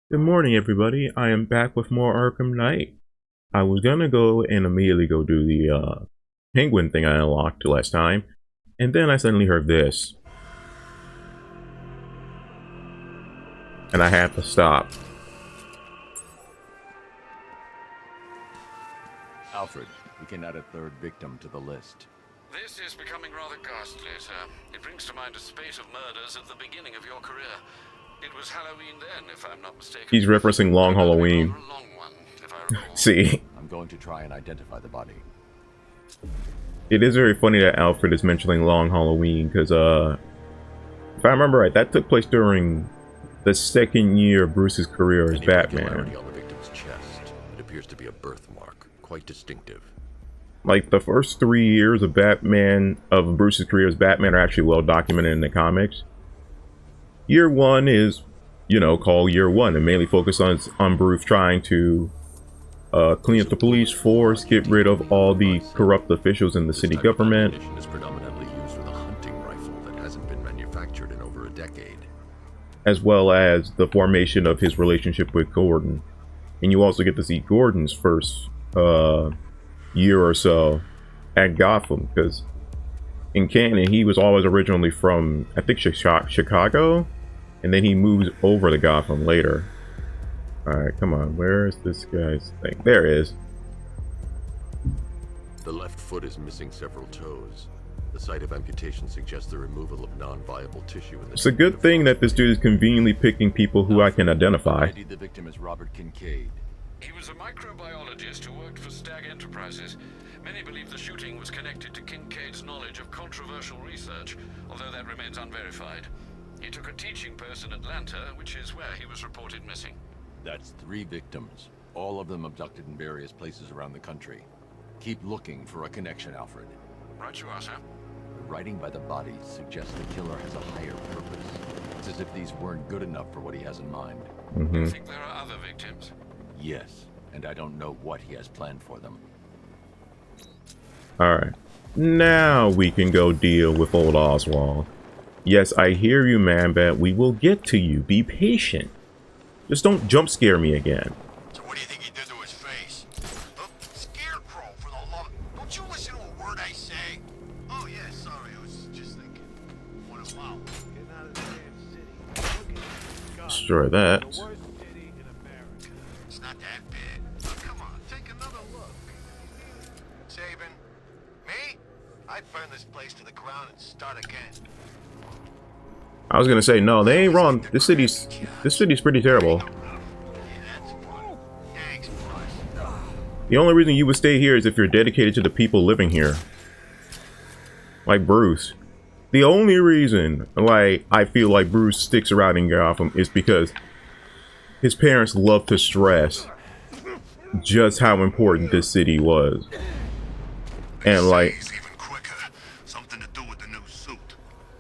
Good morning, everybody. I am back with more Arkham Knight. I was gonna go and immediately go do the penguin thing I unlocked last time, and then I suddenly heard this, and I had to stop. Alfred, we can add a third victim to the list. This is becoming rather ghastly, sir. It brings to mind a spate of murders at the beginning of your career. It was Halloween then, if I'm not mistaken. He's referencing Long Halloween. Rather a long one, if I recall. See, I'm going to try and identify the body. it is very funny that Alfred is mentioning Long Halloween, because, if I remember right, that took place during the second year of Bruce's career as Batman. On the victim's chest. It appears to be a birthmark, quite distinctive. Like, the first 3 years of Bruce's career as Batman are actually well documented in the comics. Year one is, called Year One, and mainly focused on Bruce trying to clean up the police force, get rid of all the corrupt officials in the city government. This is predominantly used with a hunting rifle that hasn't been manufactured in over a decade. As well as the formation of his relationship with Gordon. And you also get to see Gordon's first year or so at Gotham, because in canon he was always originally from, I think, Chicago, and then he moves over to Gotham later. Alright, come on, where is this guy's thing? There it is. The left foot is missing several toes. The site of amputation suggests the removal of non-viable tissue in the... It's a good thing that this dude is conveniently picking people who I can identify. The victim is Robert Kincaid. He was a microbiologist who worked for Stag Enterprises. Many believe the shooting was connected to Kincaid's knowledge of controversial research, although that remains unverified. He took a teaching post in Atlanta, which is where he was reported missing. That's 3 victims, all of them abducted in various places around the country. Keep looking for a connection, Alfred. Right you are, sir. The writing by the bodies suggests the killer has a higher purpose. It's as if these weren't good enough for what he has in mind. You think there are other victims? Yes, and I don't know what he has planned for them. Alright, now we can go deal with old Oswald. Yes, I hear you, Man-Bat. We will get to you. Be patient. Just don't jump scare me again. So what do you think he did to his face? Look, scarecrow for the love. Don't you listen to a word I say? Oh yeah, sorry, I was just thinking. What a wow. Getting out of the damn city. Destroy that. The worst city in America. It's not that bad. Oh, come on, take another look. Sabin, me? I'd burn this place to the ground and start again. I was gonna say, no, they ain't wrong. This city's pretty terrible. The only reason you would stay here is if you're dedicated to the people living here. Like Bruce. The only reason, like, I feel like Bruce sticks around in Gotham is because his parents love to stress just how important this city was. And, like,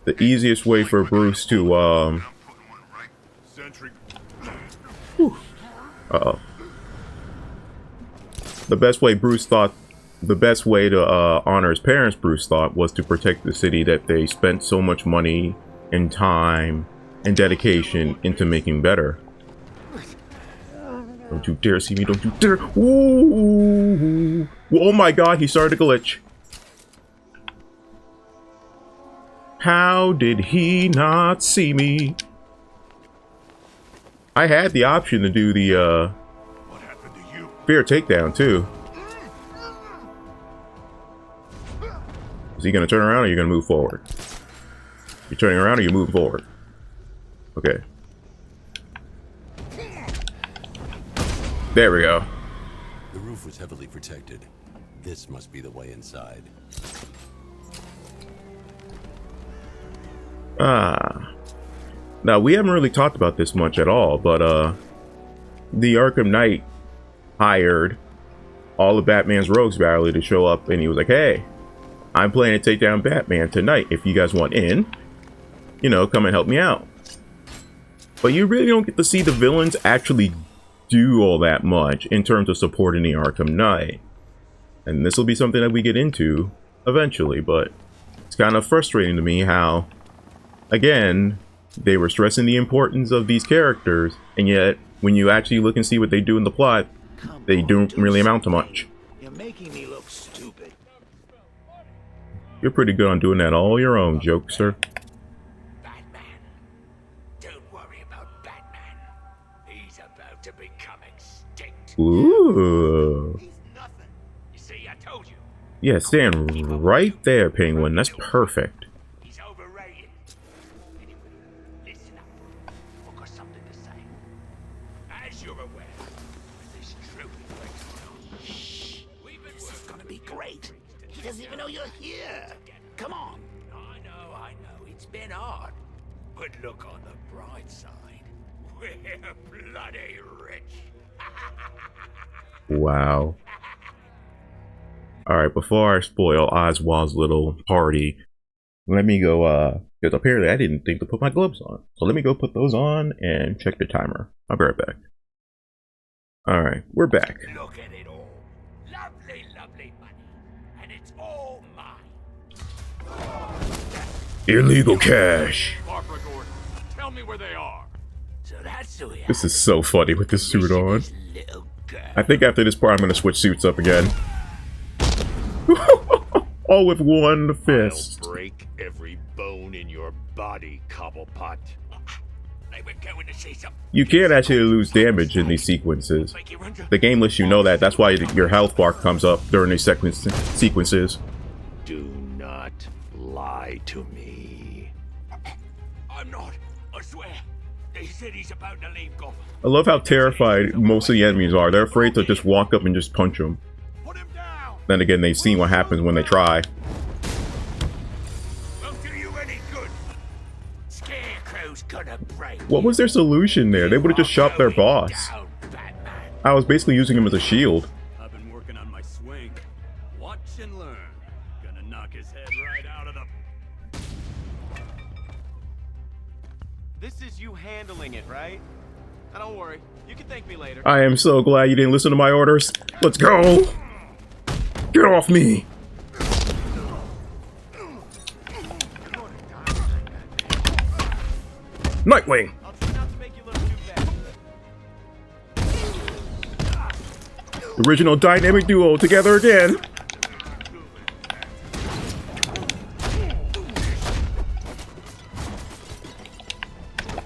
the easiest way for Bruce to, uh-oh. The best way to honor his parents, Bruce thought, was to protect the city that they spent so much money and time and dedication into making better. Don't you dare see me, don't you dare! Ooh! Oh my god, he started to glitch. How did he not see me? I had the option to do the, What happened to you? fair takedown, too. Is he gonna turn around or are you gonna move forward? You're turning around or you move forward? Okay. There we go. The roof was heavily protected. This must be the way inside. Now we haven't really talked about this much at all, but the Arkham Knight hired all of Batman's rogues barely to show up, and he was like, hey, I'm planning to take down Batman tonight. If you guys want in, come and help me out. But you really don't get to see the villains actually do all that much in terms of supporting the Arkham Knight. And this will be something that we get into eventually, but it's kind of frustrating to me how, again, they were stressing the importance of these characters, and yet when you actually look and see what they do in the plot, they don't really amount to much. You're making me look stupid. You're pretty good on doing that all your own, jokester. Batman. Don't worry about Batman. He's about to become extinct. Ooh. He's nothing. You see, I told you. Yeah, stand right there, Penguin. That's perfect. He's overrated. Anyway, listen up. I've got something to say. As you're aware, this troop is this is gonna be great. He doesn't even know you're here. Come on. I know. It's been hard. But look on the bright side. We're bloody rich. Wow. Alright, before I spoil Oswald's little party, let me go, because apparently I didn't think to put my gloves on. So let me go put those on and check the timer. I'll be right back. Alright, we're back. Look at it all. Lovely, lovely money. And it's all mine. Illegal cash. Barbara Gordon, tell me where they are. So that's who we are. This is so funny with this suit on. This little girl. I think after this part I'm going to switch suits up again. All with one fist. I'll break every bone in your body, Cobblepot. They were going to say something. You can't actually lose damage in these sequences. The game lets you know that. That's why your health bar comes up during these sequences. Do not lie to me. I'm not. I swear. They said he's about to leave Gotham. I love how terrified most of the enemies are. They're afraid to just walk up and just punch them. Put him down. Then again, they've seen what happens when they try. Won't do you any good. Scarecrow's gonna break. What was their solution there? They would have just shot their boss. Down, Batman. I was basically using him as a shield. I've been working on my swing. Watch and learn. Gonna knock his head right out of the... This is you handling it, right? Now don't worry, you can thank me later. I am so glad you didn't listen to my orders. Let's go! Get off me! Nightwing! I'll try not to make you look too bad. Original dynamic duo together again.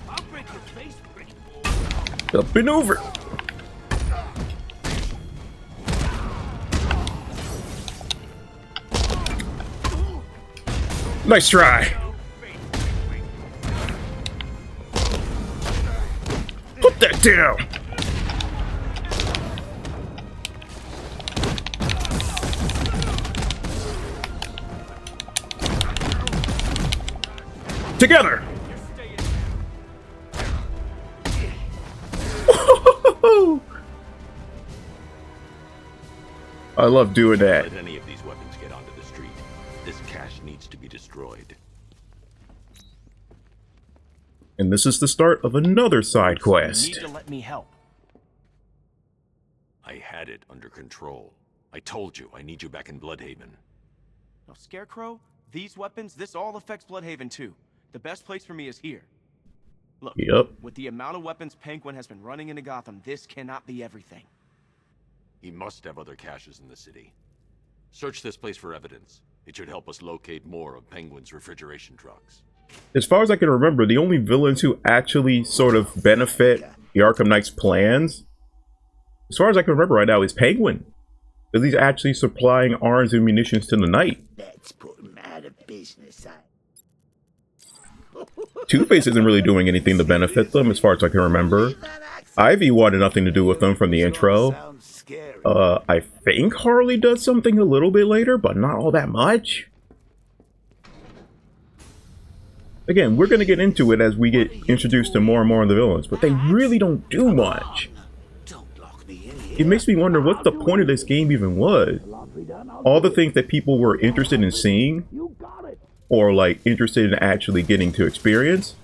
I'll break your face, pretty boy. Up and over. Nice try. Put that down. Together. I love doing that. Let any of these weapons get onto the street. This cache needs to be destroyed. And this is the start of another side You quest. need to let me help. I had it under control. I told you, I need you back in Bloodhaven. Now, Scarecrow, these weapons, this all affects Bloodhaven too. The best place for me is here. Look, Yep. with the amount of weapons Penguin has been running into Gotham, this cannot be everything. He must have other caches in the city. Search this place for evidence. It should help us locate more of Penguin's refrigeration trucks. As far as I can remember, the only villains who actually sort of benefit the Arkham Knight's plans, as far as I can remember right now, is Penguin. Because he's actually supplying arms and munitions to the Knight. Let's put him out of business. Two-Face isn't really doing anything to benefit them, as far as I can remember. Ivy wanted nothing to do with them from the intro. Sounds scary. I think Harley does something a little bit later, but not all that much. Again, we're going to get into it as we get introduced to more and more of the villains, but they really don't do much. Don't lock me in here. It makes me wonder what the point of this game even was. All the things that people were interested in seeing, or like interested in actually getting to experience,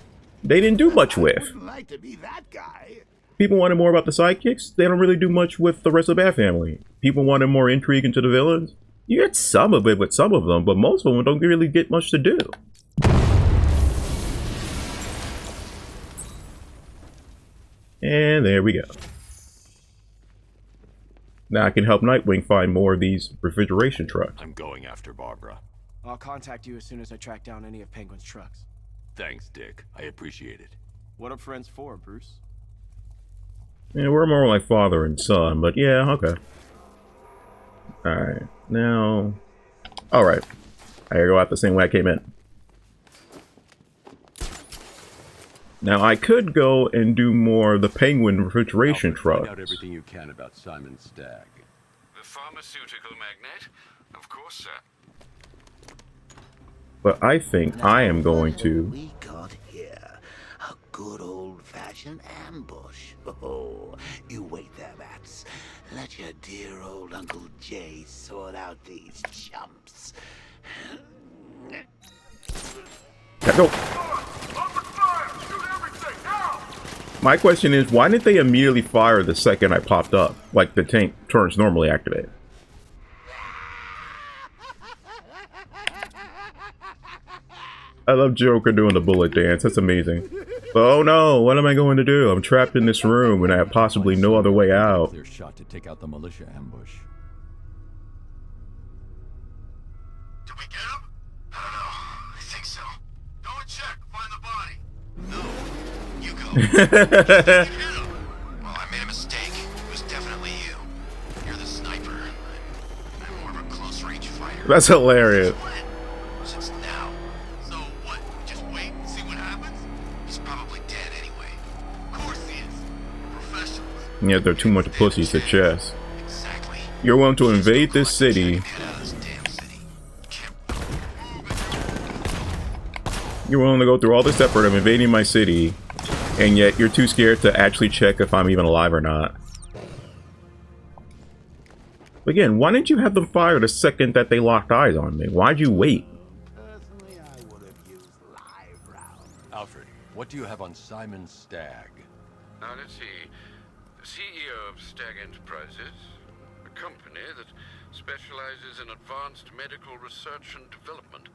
they didn't do much with. Wouldn't like to be that guy. People wanted more about the sidekicks, they don't really do much with the rest of the Bat family. People wanted more intrigue into the villains. You get some of it with some of them, but most of them don't really get much to do. And there we go. Now I can help Nightwing find more of these refrigeration trucks. I'm going after Barbara. I'll contact you as soon as I track down any of Penguin's trucks. Thanks, Dick. I appreciate it. What are friends for, Bruce? Yeah, we're more like father and son, but yeah, okay. Alright, now... Alright. I gotta go out the same way I came in. Now, I could go and do more of the Penguin refrigeration Alfred, trucks. Find out everything you can about Simon Stagg. The pharmaceutical magnate? Of course, sir. But I think I am going to... We got here a good old-fashioned ambush. Oh, you wait there, Bats. Let your dear old Uncle Jay sort out these chumps. Go. My question is, why didn't they immediately fire the second I popped up? Like the tank turns normally activated. I love Joker doing the bullet dance. That's amazing. Oh no, what am I going to do? I'm trapped in this room and I have possibly no other way out. Clear shot to take out the militia ambush. Did we get him? I don't know. I think so. Go and check. Find the body. No. You go. You hit him. Well, I made a mistake. It was definitely you. You're the sniper. I'm more of a close-range fighter. That's hilarious. Since now. So what? Just wait and see what happens? He's probably dead anyway. Of course he is. We're professionals. Yeah, they're too much pussies to chess. Exactly. You're willing to invade this city. Get out of this damn city. You're willing to go through all this effort of invading my city, and yet you're too scared to actually check if I'm even alive or not. Again, why didn't you have them fire the second that they locked eyes on me? Why'd you wait? Personally, I would have used live rounds. Alfred, what do you have on Simon Stagg? Now, let's see. The CEO of Stagg Enterprises, a company that specializes in advanced medical research and development.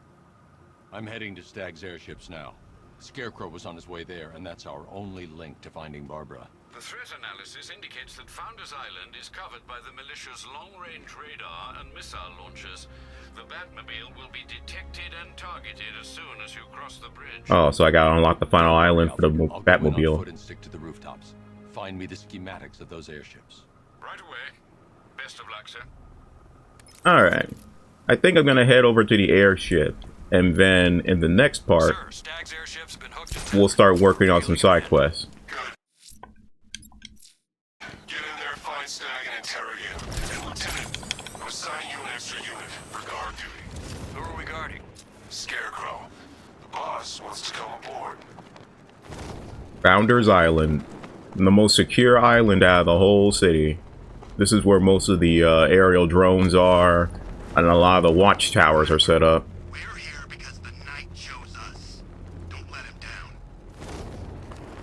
I'm heading to Stagg's airships now. Scarecrow was on his way there, and that's our only link to finding Barbara. The threat analysis indicates that Founders Island is covered by the militia's long-range radar and missile launchers. The Batmobile will be detected and targeted as soon as you cross the bridge. Oh, so I gotta unlock the final island for the I'll go in on foot Batmobile. and stick to the rooftops. Find me the schematics of those airships. Right away. Best of luck, sir. Alright. I think I'm gonna head over to the airship, and then in the next part, Sir, Stagg's airships have been hooked into we'll start working on some side quests. Get in there, find Stagg, and interrogate him. And Lieutenant, I'm assigning you an extra unit for guard duty. Who are we guarding? Scarecrow. The boss wants to come aboard. Founders Island, the most secure island out of the whole city. This is where most of the aerial drones are, and a lot of the watchtowers are set up. We're here because the Knight chose us. Don't let him down.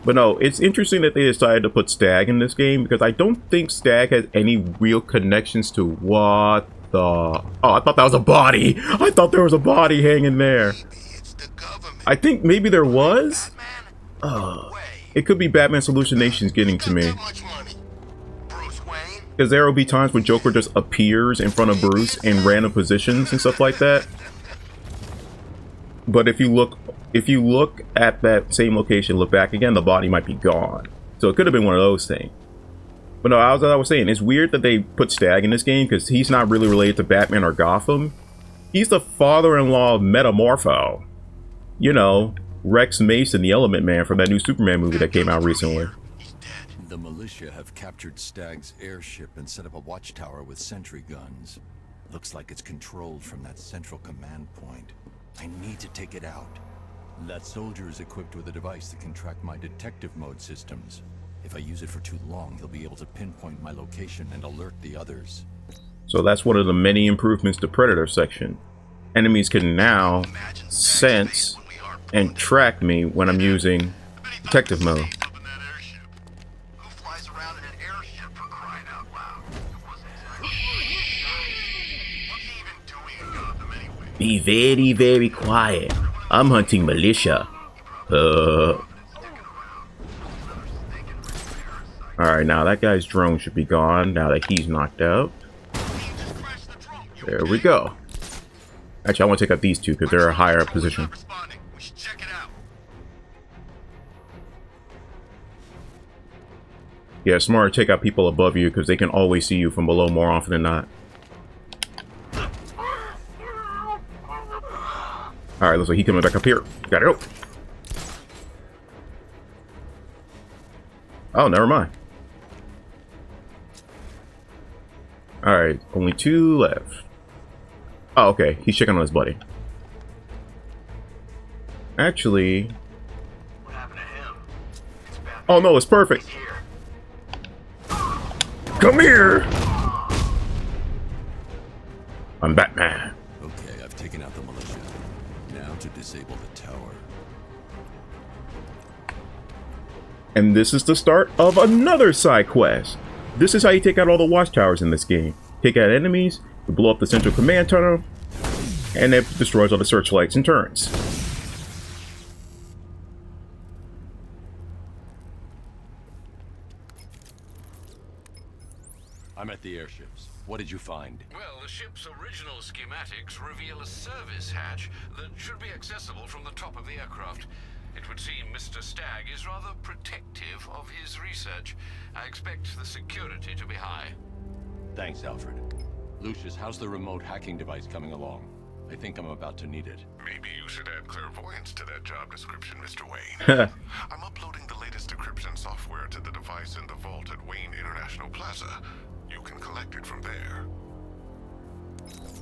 But no, it's interesting that they decided to put Stagg in this game, because I don't think Stagg has any real connections to what the... Oh, I thought that was a body! I thought there was a body hanging there! Maybe it's the government. I think maybe there was? Batman? No way. It could be Batman's hallucinations getting to me. Got that much money. Bruce Wayne? Because there will be times when Joker just appears in front of Bruce in random positions and stuff like that. But if you look at that same location, look back again, the body might be gone. So it could have been one of those things. But no, as I was saying, it's weird that they put Stagg in this game because he's not really related to Batman or Gotham. He's the father-in-law of Metamorpho. You know, Rex Mason, the Element Man from that new Superman movie that came out recently. He's dead. The militia have captured Stagg's airship and set up a watchtower with sentry guns. Looks like it's controlled from that central command point. I need to take it out. That soldier is equipped with a device that can track my detective mode systems. If I use it for too long, he'll be able to pinpoint my location and alert the others. So that's one of the many improvements to Predator section. Enemies can now sense and track me when I'm using detective mode. Up in that airship. Who flies around in an airship for crying out loud? It wasn't exactly. What's he even doing in Gotham anyway? Be very, very quiet. I'm hunting militia. Alright, now that guy's drone should be gone now that he's knocked out. There we go. Actually, I want to take out these two because they're a higher up position. We should check it out. Yeah, it's smart to take out people above you because they can always see you from below more often than not. Alright, looks like he's coming back up here. Gotta go. Oh, never mind. Alright, only 2 left. Oh, okay. He's checking on his buddy. Actually... What happened to him? It's Batman. Oh no, it's perfect. He's here. Come here! I'm Batman. Okay, I've taken out the militia. Now to disable the tower. And this is the start of another side quest. This is how you take out all the watchtowers in this game. Take out enemies, you blow up the central command tunnel, and it destroys all the searchlights and turrets. I'm at the airships. What did you find? Well, the ship's original schematics reveal a service hatch that should be accessible from the top of the aircraft. It would seem Mr. Stagg is rather protective of his research. I expect the security to be high. Thanks, Alfred. Lucius, how's the remote hacking device coming along? I think I'm about to need it. Maybe you should add clairvoyance to that job description, Mr. Wayne. I'm uploading the latest decryption software to the device in the vault at Wayne International Plaza. You can collect it from there.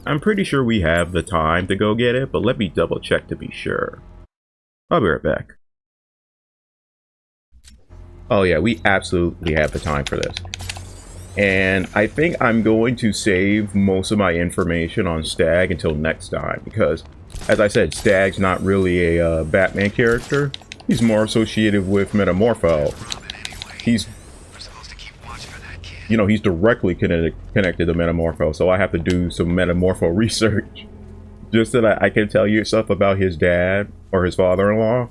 I'm pretty sure we have the time to go get it, but let me double check to be sure. I'll be right back. Oh yeah, we absolutely have the time for this. And I think I'm going to save most of my information on Stagg until next time, because, as I said, Stagg's not really a Batman character. He's more associated with Metamorpho. He's, you know, he's directly connected to Metamorpho, so I have to do some Metamorpho research just so that I can tell you stuff about his dad or his father-in-law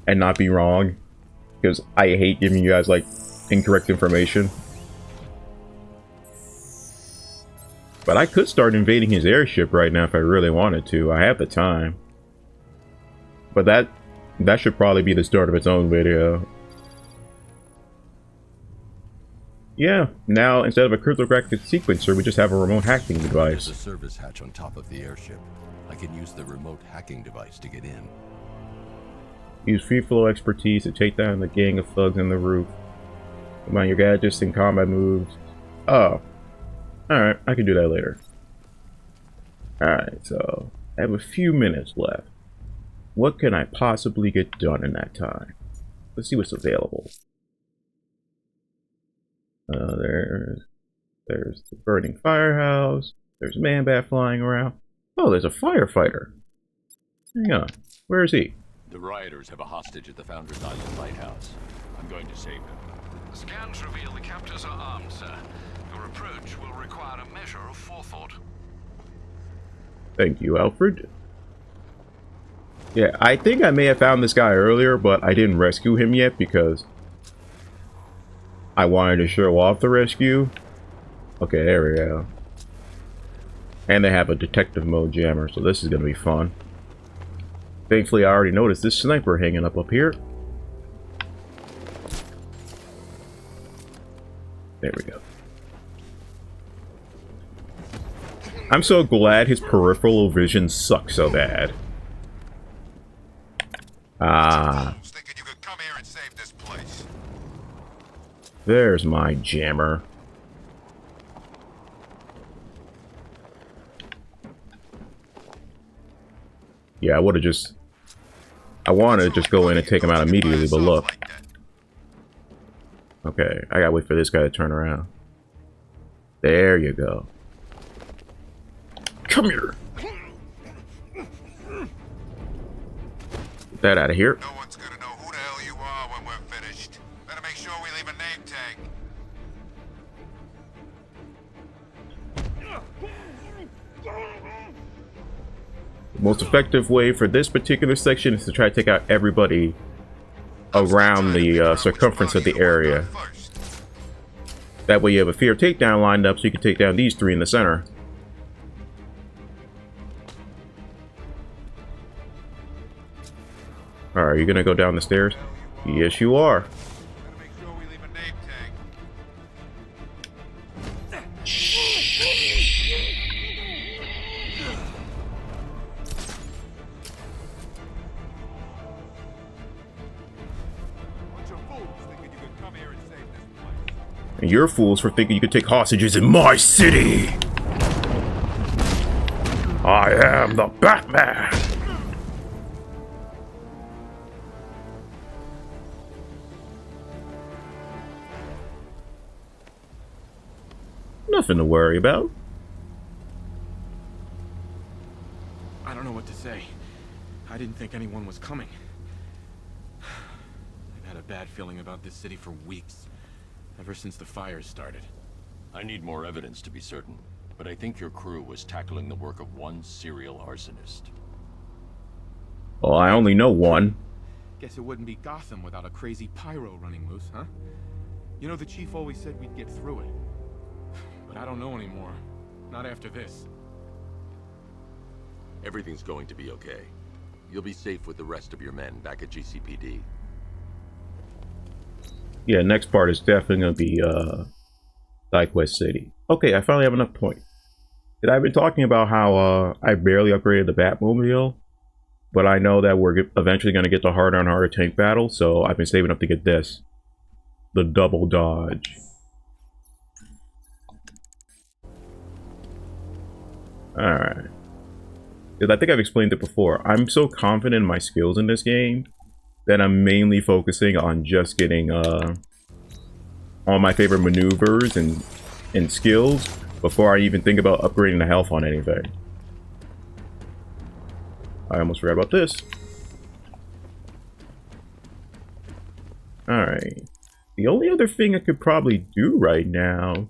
and not be wrong, because I hate giving you guys, like, incorrect information. But I could start invading his airship right now if I really wanted to. I have the time. But that should probably be the start of its own video. Yeah, now instead of a cryptographic sequencer, we just have a remote hacking device. There's a service hatch on top of the airship. I can use the remote hacking device to get in. Use free flow expertise to take down the gang of thugs on the roof. Combine your gadgets and combat moves. Oh. Alright, I can do that later. Alright, so I have a few minutes left. What can I possibly get done in that time? Let's see what's available. There's the burning firehouse. There's a man-bat flying around. Oh, there's a firefighter. Hang on. Where is he? The rioters have a hostage at the Founders Island lighthouse. I'm going to save him. The scans reveal the captors are armed, sir. Your approach will require a measure of forethought. Thank you, Alfred. Yeah, I think I may have found this guy earlier, but I didn't rescue him yet because I wanted to show off the rescue. Okay, there we go. And they have a detective mode jammer, so this is going to be fun. Thankfully, I already noticed this sniper hanging up here. There we go. I'm so glad his peripheral vision sucks so bad. Ah. Thinking you could come here and save this place. There's my jammer. Yeah, I would have just... I wanted to just go in and take him out immediately, but look. Okay, I gotta wait for this guy to turn around. There you go. Come here! Get that out of here. No one's gonna know who the hell you are when we're finished. Better make sure we leave a name tag. The most effective way for this particular section is to try to take out everybody around the circumference of the area. That way you have a fear takedown lined up so you can take down these three in the center. Alright, you gonna go down the stairs? Yes, you are. Gotta make sure we leave a name tag. Bunch of fools thinking you could come here and save this place. And you're fools for thinking you could take hostages in my city! I am the Batman! Nothing to worry about. I don't know what to say. I didn't think anyone was coming. I've had a bad feeling about this city for weeks. Ever since the fires started. I need more evidence to be certain, but I think your crew was tackling the work of one serial arsonist. Well, I only know one. Guess it wouldn't be Gotham without a crazy pyro running loose, huh? You know, the chief always said we'd get through it. But I don't know anymore. Not after this. Everything's going to be okay. You'll be safe with the rest of your men back at GCPD. Yeah, next part is definitely going to be Dyquest City. Okay, I finally have enough points. I've been talking about how I barely upgraded the Batmobile, but I know that we're eventually going to get the harder and harder tank battle, so I've been saving up to get this. The double dodge. Alright. Because I think I've explained it before. I'm so confident in my skills in this game that I'm mainly focusing on just getting all my favorite maneuvers and skills before I even think about upgrading the health on anything. I almost forgot about this. Alright. The only other thing I could probably do right now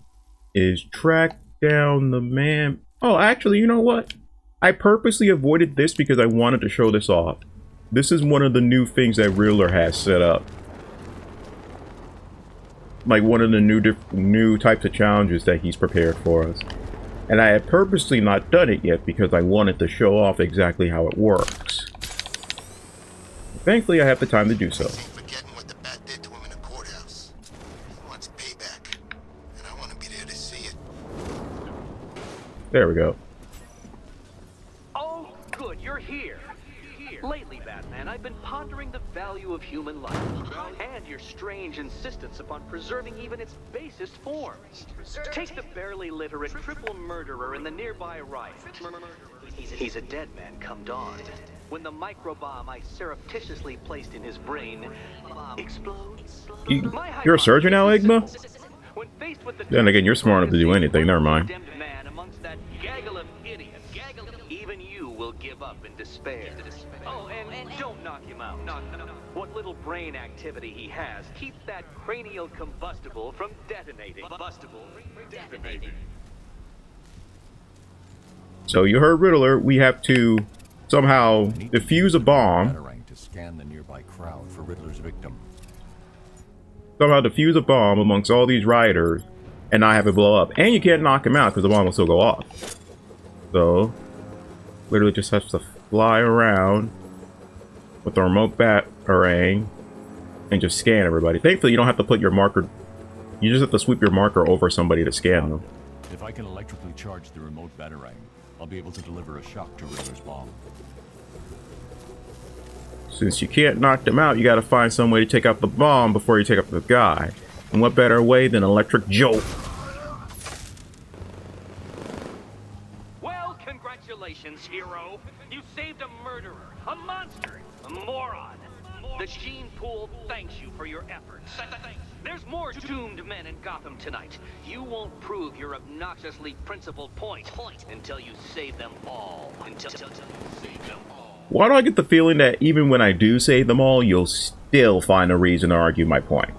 is track down the man. Oh, actually, you know what? I purposely avoided this because I wanted to show this off. This is one of the new things that Riddler has set up. Like one of the new types of challenges that he's prepared for us. And I had purposely not done it yet because I wanted to show off exactly how it works. Thankfully, I have the time to do so. Forgetting what the Bat did to him in the courthouse. He wants payback, and I want to be there to see it. There we go. Oh, good, you're here. Lately, Batman, I've been pondering the value of human life and your strange insistence upon preserving even its basest forms. Take the barely literate triple murderer in the nearby riot. He's a dead man come dawn. When the microbomb I surreptitiously placed in his brain explodes. You're a surgeon now, Igma? When faced with the Then again, you're smart enough to do anything. Never mind. condemned man amongst that gaggle of idiots, even you will give up in despair. Oh, and don't knock him out. What little brain activity he has, keep that cranial combustible from detonating. So you heard Riddler. We have to somehow defuse a bomb. Batarang to scan the nearby crowd for Riddler's victim. Somehow defuse a bomb amongst all these rioters and not have it blow up. And you can't knock him out because the bomb will still go off. So literally just has to fly around with the remote batarang and just scan everybody. Thankfully, you don't have to put your marker. You just have to sweep your marker over somebody to scan them. If I can electrically charge the remote batarang, I'll be able to deliver a shock to Riddler's bomb. Since you can't knock them out, you gotta find some way to take out the bomb before you take out the guy. And what better way than electric jolt? Well, congratulations, hero. You saved a murderer, a monster, a moron. The gene pool thanks you for your efforts. There's more doomed men in Gotham tonight. You won't prove your obnoxiously principled point until you save them all. Why do I get the feeling that even when I do save them all, you'll still find a reason to argue my point?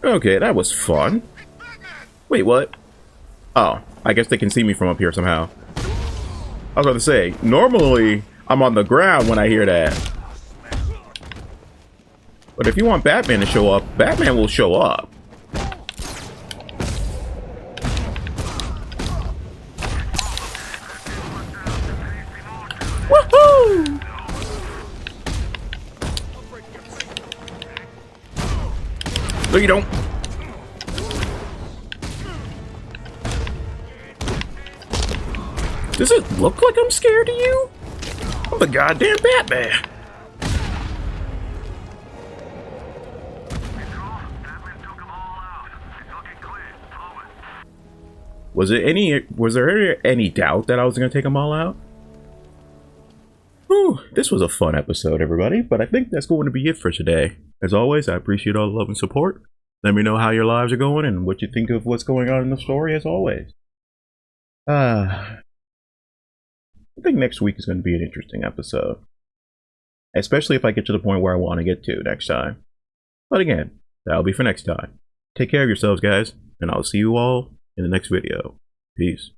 Okay, that was fun. Wait, what? Oh, I guess they can see me from up here somehow. I was about to say, normally I'm on the ground when I hear that. But if you want Batman to show up, Batman will show up. No, you don't. Does it look like I'm scared of you? I'm the goddamn Batman. Was there any doubt that I was gonna take them all out? Whew, this was a fun episode, everybody, but I think that's going to be it for today. As always, I appreciate all the love and support. Let me know how your lives are going and what you think of what's going on in the story, as always. I think next week is going to be an interesting episode. Especially if I get to the point where I want to get to next time. But again, that'll be for next time. Take care of yourselves, guys, and I'll see you all in the next video. Peace.